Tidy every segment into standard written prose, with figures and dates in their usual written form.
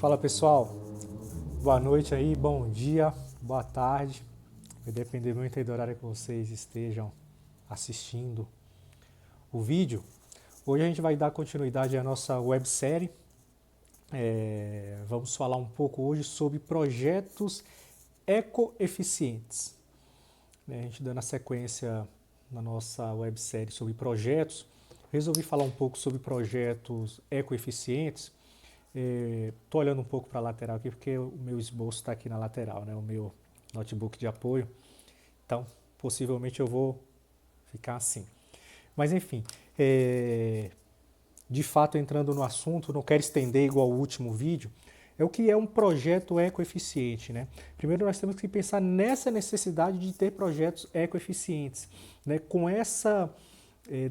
Fala pessoal, boa noite aí, bom dia, boa tarde. Vai depender muito aí do horário que vocês estejam assistindo o vídeo. Hoje a gente vai dar continuidade à nossa websérie. Vamos falar um pouco hoje sobre projetos ecoeficientes. A gente dando a sequência na nossa websérie sobre projetos, resolvi falar um pouco sobre projetos ecoeficientes. Estou olhando um pouco para a lateral aqui porque o meu esboço está aqui na lateral, né? O meu notebook de apoio. Então, possivelmente eu vou ficar assim. Mas enfim, de fato entrando no assunto, não quero estender igual o último vídeo, é o que é um projeto ecoeficiente, né? Primeiro nós temos que pensar nessa necessidade de ter projetos ecoeficientes, né? Com essa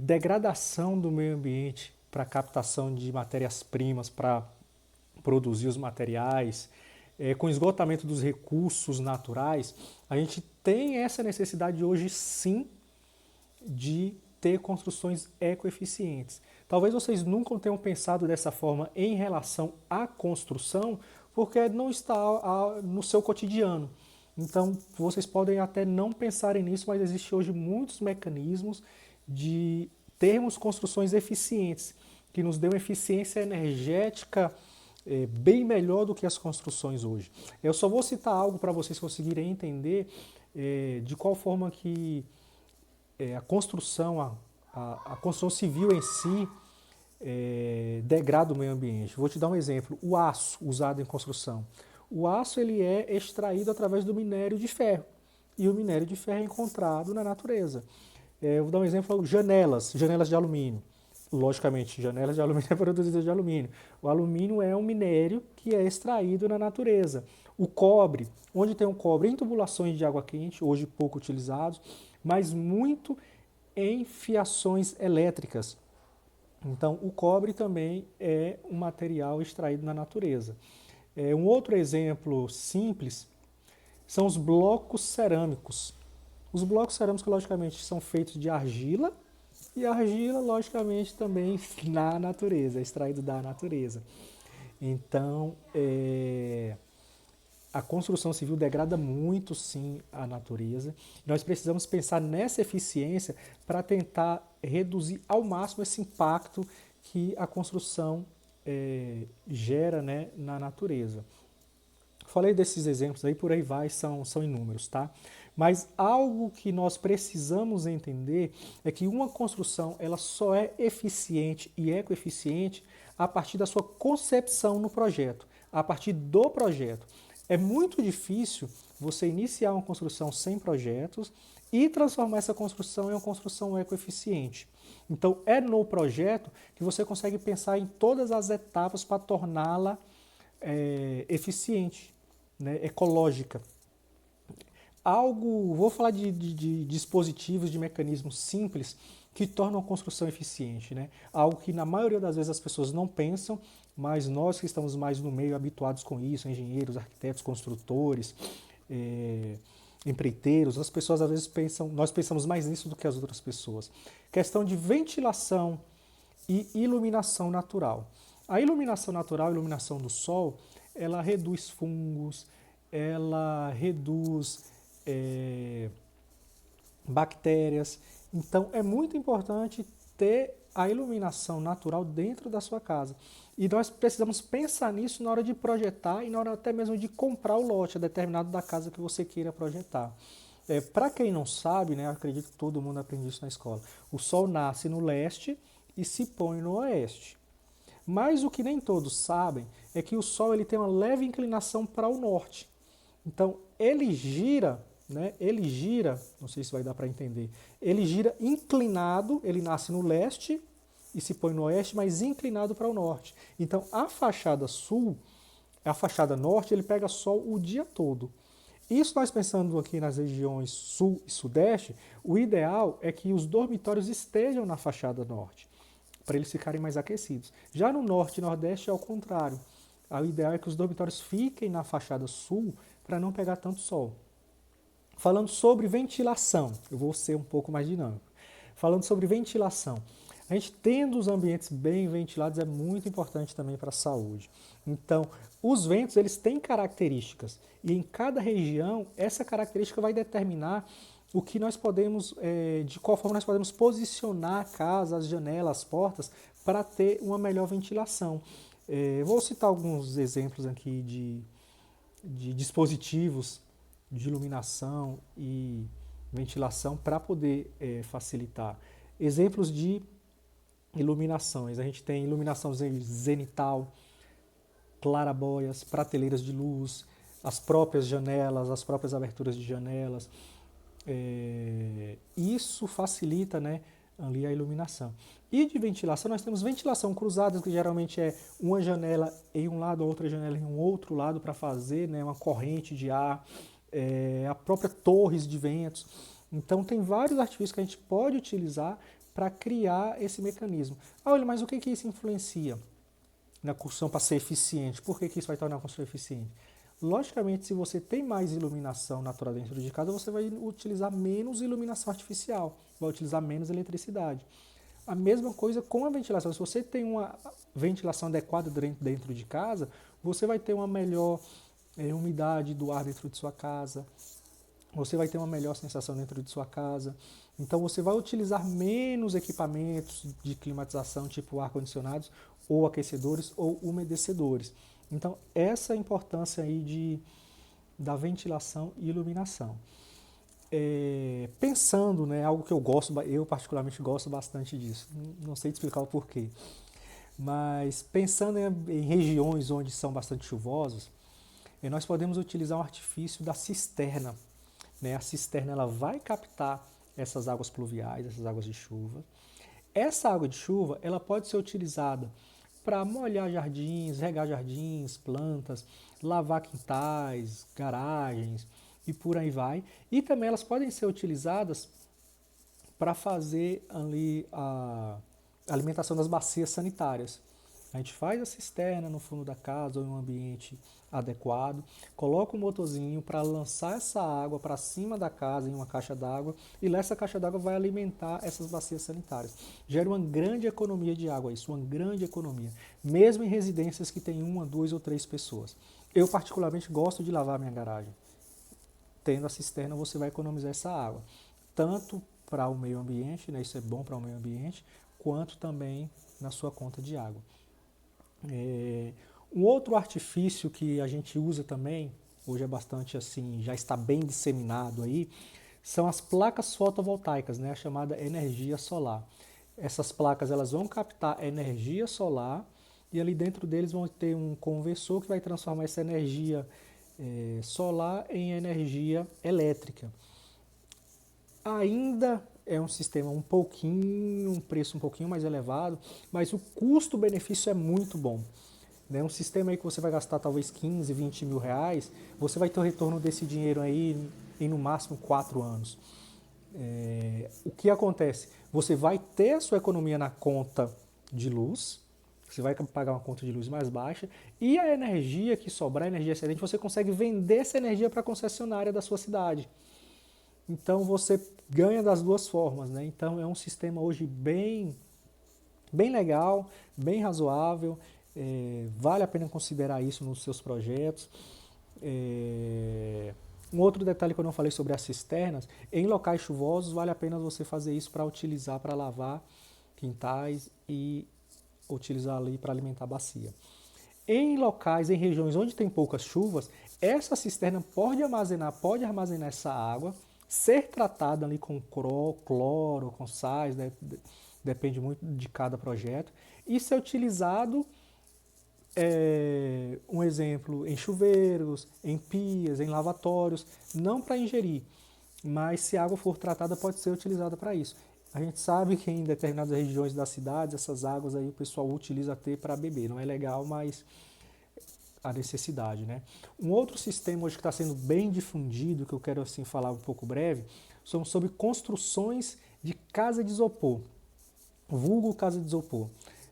degradação do meio ambiente para captação de matérias-primas, para produzir os materiais, com o esgotamento dos recursos naturais, a gente tem essa necessidade hoje sim de ter construções ecoeficientes. Talvez vocês nunca tenham pensado dessa forma em relação à construção, porque não está no seu cotidiano. Então, vocês podem até não pensarem nisso, mas existem hoje muitos mecanismos de termos construções eficientes, que nos dão eficiência energética bem melhor do que as construções hoje. Eu só vou citar algo para vocês conseguirem entender de qual forma que a construção, a construção civil em si degrada o meio ambiente. Vou te dar um exemplo. O aço usado em construção. O aço ele é extraído através do minério de ferro. E o minério de ferro é encontrado na natureza. Vou dar um exemplo, janelas de alumínio. Logicamente, janelas de alumínio é produzidas de alumínio. O alumínio é um minério que é extraído na natureza. O cobre, onde tem o cobre em tubulações de água quente, hoje pouco utilizados, mas muito em fiações elétricas. Então, o cobre também é um material extraído na natureza. Um outro exemplo simples são os blocos cerâmicos. Os blocos cerâmicos, logicamente, são feitos de argila, e a argila, logicamente, também na natureza, é extraído da natureza. Então, a construção civil degrada muito, sim, a natureza. Nós precisamos pensar nessa eficiência para tentar reduzir ao máximo esse impacto que a construção gera, né, na natureza. Falei desses exemplos aí, por aí vai, são inúmeros, tá? Mas algo que nós precisamos entender é que uma construção ela só é eficiente e ecoeficiente a partir da sua concepção no projeto, a partir do projeto. É muito difícil você iniciar uma construção sem projetos e transformar essa construção em uma construção ecoeficiente. Então, é no projeto que você consegue pensar em todas as etapas para torná-la eficiente, né, ecológica. Vou falar de dispositivos, de mecanismos simples que tornam a construção eficiente, né? Algo que na maioria das vezes as pessoas não pensam, mas nós que estamos mais no meio, habituados com isso, engenheiros, arquitetos, construtores, empreiteiros, as pessoas às vezes pensam, nós pensamos mais nisso do que as outras pessoas. Questão de ventilação e iluminação natural. A iluminação natural, a iluminação do sol, ela reduz fungos, ela reduz bactérias. Então é muito importante ter a iluminação natural dentro da sua casa. E nós precisamos pensar nisso na hora de projetar e na hora até mesmo de comprar o lote determinado da casa que você queira projetar. Para quem não sabe, né, acredito que todo mundo aprende isso na escola, o sol nasce no leste e se põe no oeste. Mas o que nem todos sabem é que o Sol ele tem uma leve inclinação para o norte. Então ele gira, né? Ele gira, não sei se vai dar para entender, ele gira inclinado, ele nasce no leste e se põe no oeste, mas inclinado para o norte. Então a fachada sul, a fachada norte, ele pega sol o dia todo. Isso nós pensando aqui nas regiões sul e sudeste, o ideal é que os dormitórios estejam na fachada norte, para eles ficarem mais aquecidos. Já no norte e nordeste é ao contrário. O ideal é que os dormitórios fiquem na fachada sul para não pegar tanto sol. Falando sobre ventilação, eu vou ser um pouco mais dinâmico. Falando sobre ventilação, A gente tendo os ambientes bem ventilados é muito importante também para a saúde. Então, os ventos eles têm características e em cada região essa característica vai determinar o que nós podemos, de qual forma nós podemos posicionar a casa, as janelas, as portas para ter uma melhor ventilação. Vou citar alguns exemplos aqui de dispositivos de iluminação e ventilação para poder facilitar. Exemplos de iluminações. A gente tem iluminação zenital, clarabóias, prateleiras de luz, as próprias janelas, as próprias aberturas de janelas. Isso facilita, né, ali a iluminação. E de ventilação, nós temos ventilação cruzada, que geralmente é uma janela em um lado, outra janela em um outro lado para fazer, né, uma corrente de ar, a própria torres de ventos. Então tem vários artifícios que a gente pode utilizar para criar esse mecanismo. Olha, mas o que isso influencia na construção para ser eficiente? Por que isso vai tornar a construção eficiente? Logicamente, se você tem mais iluminação natural dentro de casa, você vai utilizar menos iluminação artificial, vai utilizar menos eletricidade. A mesma coisa com a ventilação. Se você tem uma ventilação adequada dentro de casa, você vai ter uma melhor umidade do ar dentro de sua casa, você vai ter uma melhor sensação dentro de sua casa. Então você vai utilizar menos equipamentos de climatização, tipo ar-condicionados, ou aquecedores, ou umedecedores. Então essa é a importância aí da ventilação e iluminação. Pensando, né, algo que eu particularmente gosto bastante disso, não sei te explicar o porquê, mas pensando em regiões onde são bastante chuvosas, nós podemos utilizar um artifício da cisterna. Né? A cisterna ela vai captar essas águas pluviais, essas águas de chuva. Essa água de chuva ela pode ser utilizada para molhar jardins, regar jardins, plantas, lavar quintais, garagens e por aí vai. E também elas podem ser utilizadas para fazer ali a alimentação das bacias sanitárias. A gente faz a cisterna no fundo da casa ou em um ambiente adequado, coloca um motorzinho para lançar essa água para cima da casa em uma caixa d'água e essa caixa d'água vai alimentar essas bacias sanitárias. Gera uma grande economia de água isso, uma grande economia, mesmo em residências que tem uma, duas ou três pessoas. Eu particularmente gosto de lavar minha garagem. Tendo a cisterna você vai economizar essa água, tanto para o meio ambiente, né, isso é bom para o meio ambiente, quanto também na sua conta de água. Um outro artifício que a gente usa também, hoje é bastante assim, já está bem disseminado aí, são as placas fotovoltaicas, né, a chamada energia solar. Essas placas elas vão captar energia solar e ali dentro deles vão ter um conversor que vai transformar essa energia solar em energia elétrica. Ainda é um sistema um preço um pouquinho mais elevado, mas o custo-benefício é muito bom. Um sistema aí que você vai gastar talvez 15, 20 mil reais, você vai ter o retorno desse dinheiro aí em no máximo 4 anos. O que acontece? Você vai ter a sua economia na conta de luz, você vai pagar uma conta de luz mais baixa, e a energia que sobrar, a energia excedente, você consegue vender essa energia para a concessionária da sua cidade. Então você ganha das duas formas, né? Então é um sistema hoje bem legal, bem razoável, vale a pena considerar isso nos seus projetos. Um outro detalhe que eu não falei sobre as cisternas, em locais chuvosos vale a pena você fazer isso para utilizar para lavar quintais e utilizar ali para alimentar a bacia. Em locais, em regiões onde tem poucas chuvas, essa cisterna pode armazenar essa água, ser tratada ali com cloro, com sais, né? Depende muito de cada projeto, e ser utilizado, um exemplo, em chuveiros, em pias, em lavatórios, não para ingerir, mas se a água for tratada pode ser utilizada para isso. A gente sabe que em determinadas regiões das cidades, essas águas aí o pessoal utiliza até para beber, não é legal, mas a necessidade, né? Um outro sistema hoje que está sendo bem difundido, que eu quero assim falar um pouco breve, são sobre construções de casa de isopor, vulgo casa de isopor.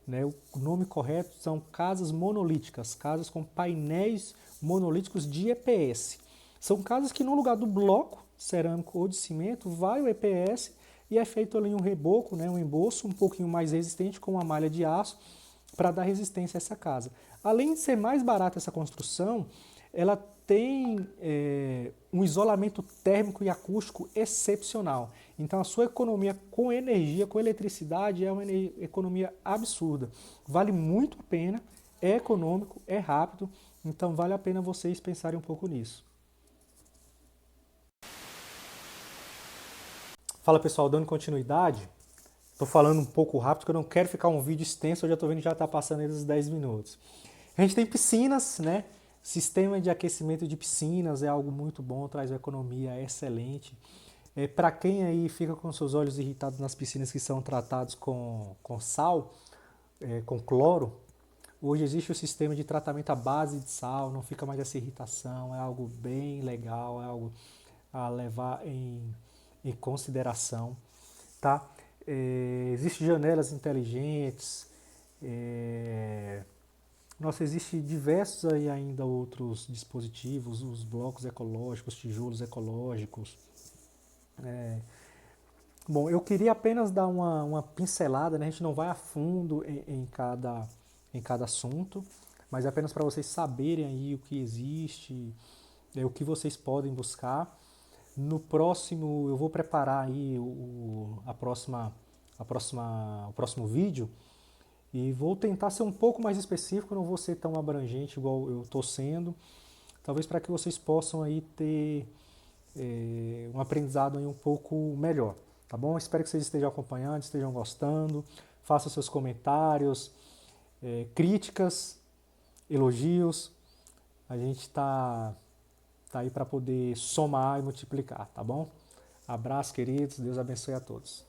Né? O nome correto são casas monolíticas, casas com painéis monolíticos de EPS. São casas que no lugar do bloco cerâmico ou de cimento vai o EPS e é feito ali um reboco, né, um emboço um pouquinho mais resistente com uma malha de aço para dar resistência a essa casa. Além de ser mais barata essa construção, ela tem um isolamento térmico e acústico excepcional. Então a sua economia com energia, com eletricidade, é uma economia absurda. Vale muito a pena, é econômico, é rápido, então vale a pena vocês pensarem um pouco nisso. Fala pessoal, dando continuidade, estou falando um pouco rápido porque eu não quero ficar um vídeo extenso, eu já estou vendo que já está passando aí dos 10 minutos. A gente tem piscinas, né? Sistema de aquecimento de piscinas é algo muito bom, traz uma economia excelente. Para quem aí fica com seus olhos irritados nas piscinas que são tratados com sal, com cloro, hoje existe o sistema de tratamento à base de sal, não fica mais essa irritação, é algo bem legal, é algo a levar em consideração, tá? Existem janelas inteligentes, nossa, existem diversos aí ainda outros dispositivos, os blocos ecológicos, tijolos ecológicos. Bom, eu queria apenas dar uma pincelada, né? A gente não vai a fundo em cada assunto, mas é apenas para vocês saberem aí o que existe, o que vocês podem buscar. No próximo, eu vou preparar aí o próximo vídeo e vou tentar ser um pouco mais específico, não vou ser tão abrangente igual eu estou sendo, talvez para que vocês possam aí ter um aprendizado aí um pouco melhor, tá bom? Espero que vocês estejam acompanhando, estejam gostando, façam seus comentários, críticas, elogios, a gente está aí para poder somar e multiplicar, tá bom? Abraço, queridos, Deus abençoe a todos.